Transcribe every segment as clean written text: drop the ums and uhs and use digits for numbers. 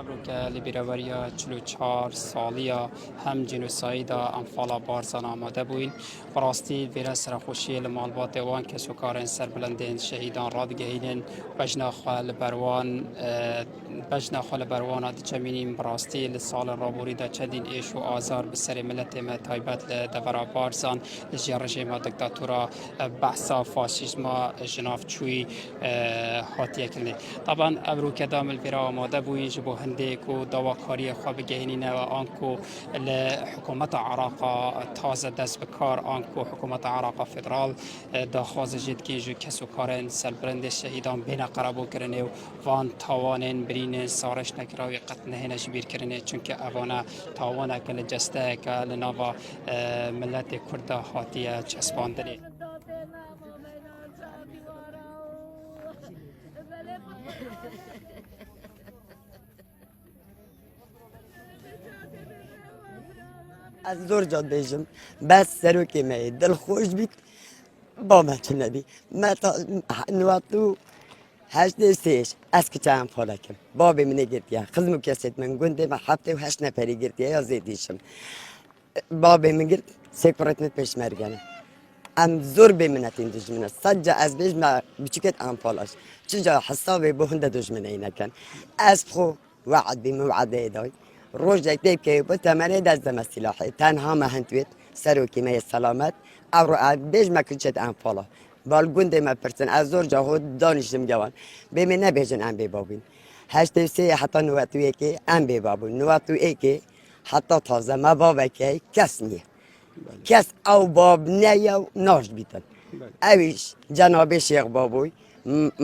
ابروکه لیبروریا 44 سالیا هم جنوسایدا انفالا بارزان آماده بوین براستی ویره سرخوشی لمالبات وان کسو کارن سربلندین شهیدان راد گهینن بجنا خال بروان آد چمینیم براستی لسال رابوری دا چدین ایش و آزار بسر ملت ما تایبت لدورا بارزان لجی رژیم دکتاتورا بحثا فاشیزما جناف چوی هاتیه کنه طبعا ابروکه دامل ویره آماده بوین جبو هندێک و داواکاری خوا بگەهێنینەوە ئانکو لە حکوومەتە عراقا تازە دەست بکار ئانکو حکوومەتە عراقا فدرال داخوازەژێت کێژ و کەس و کارên سەربرندê şehîdan bêne qerebûkirinê û van tawanên birînên sarîş nekirawî qet nehêne ji bîrkirinê çunki evane tawaneke li cesteyeke li nava milletê Kurd de hatiye çespandirê. از زور جان بیشم بس سروکی می دل خوش بید با من چه نبی من تا نواتو هشت سیش از که چند فالکم بابی منی گرتیه خزمو کسید من گنده من هفته و 8 نفری گرتیه یا زیدیشم بابی من گرت سکورتنت پیش مرگنه ام زور بمنت این دجمنه صجع از بیش ما بچکت ام فالاش چجا حسابی به هنده دجمنه اینه کن از خو وعد بموعده دای روز دیگه که با تمرین دست مسیحی تنها مهندویت سروکی می سلامت او بیش مکچت انفالا بالگونده ما پرسن از زور جهود دانشم جوان بمی نبیشن ام بابین هشت سی حتی نواتویی که ام بابون نواتویی که حتی تازه ما بابه که کس نیه کس او باب نیا ناش بیتن اویش جناب شیخ بابوی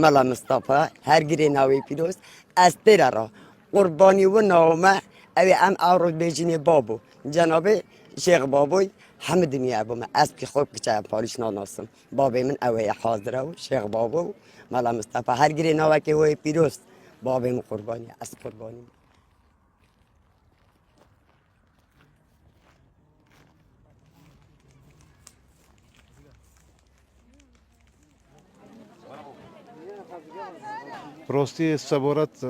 ملا مصطفی هر گری ناوی پیروز از تیره را قربانی و نامه اوی ام آورد بیجینی بابو جناب شیخ بابوی همه دنیا بوم از که خوب که چه پالیش ناناسم بابی من اوی حاضره و شیخ بابو ملا مصطفی هر گری ناوی که وی پیروز بابی من قربانی از قربانی راستی سوارت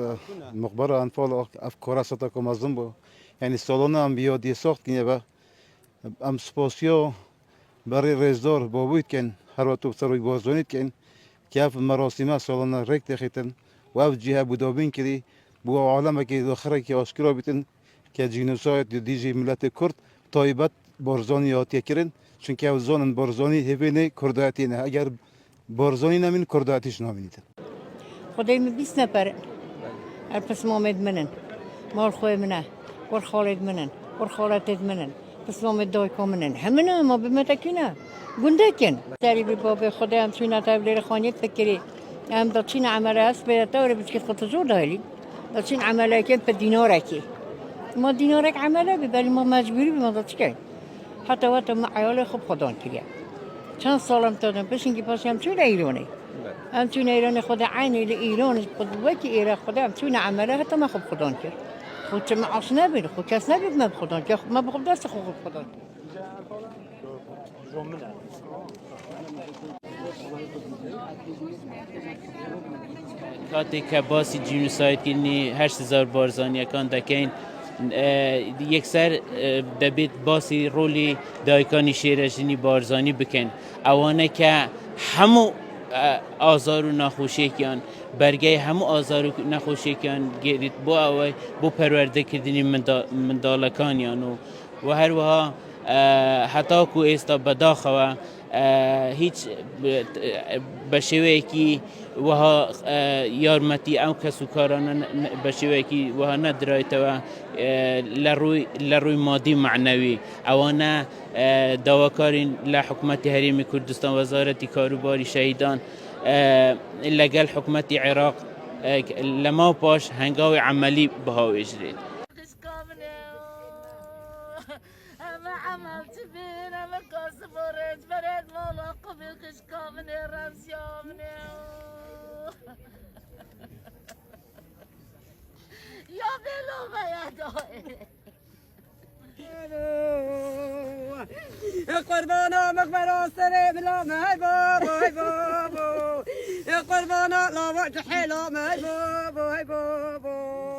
مقبر انفال افکار ستا که مزدم با یعنی سالانه هم بیادی ساخت کنه و هم سپاسیا برای رزدار بابوید کن هر وقت سروی بازدانید کن که اف مراسمه سالانه رک دخیتن و اف جهه بودابین کردی بو عالمه که داخره که آشکرا بیتن که جینوسایت دیجی ملت کرد تایبت بارزانی آتیه کرن چون که او زانن بارزانی هفینه کردایتی نه اگر بارزانی نمین کردایتیش نامینیدن خدای من 20 نفر پس مامد منن مال خوی منه ور خالد منن ور خالتت منن پس مامد دایکا منن همه ما به متکینه گنده کن سری به باب خدا هم چون تبلیغ خانیت فکری هم دچین عمله است به طور بسکت خود زور داری دچین عمله کن به دیناره کی ما دینارک عمله ببری ما مجبوری به ما دچکن حتی وقت ما عیال خوب خدان کلیه چند سالم دادم بشین که پاسی هم چون ایرانی همچون ایران خدا عینی ایران خود وکی ایران خدا همچون عمله حتی ما خوب خدان کرد خود چه معاش نبید خود کس نبید ما خدان کرد ما بخوب دست خوب خدان کرد کاتی که باسی جنوساید کنی 8000 بارزانی کان دکین یک سر دبیت باسی رولی دایکانی شیرشینی بارزانی بکن اوانه که همو آزار و نخوشی کن برگه همو آزار و نخوشی کن گیرید بو پرورده کردنی مندالکانیان و هر وها حتی که ایستا بداخوه هیچ بشوی که وها یارمتی او کسو کاران بشوی که وها ندرایت و لروی مادی معنوی اوانا دواکارین لحکومت حریم کردستان وزارت کاروباری شهیدان لگل حکومت عراق لما باش هنگاوی عملی بها اجرید اما عملت بين اما كاسب ورد برد مولا قبل خشكامني رمسيامني يا بلو ما يا دائي يا قربانا مقبرة سري بلا ما هي بابو هي بابو يا قربانا لا وقت حيلا ما هي بابو هي بابو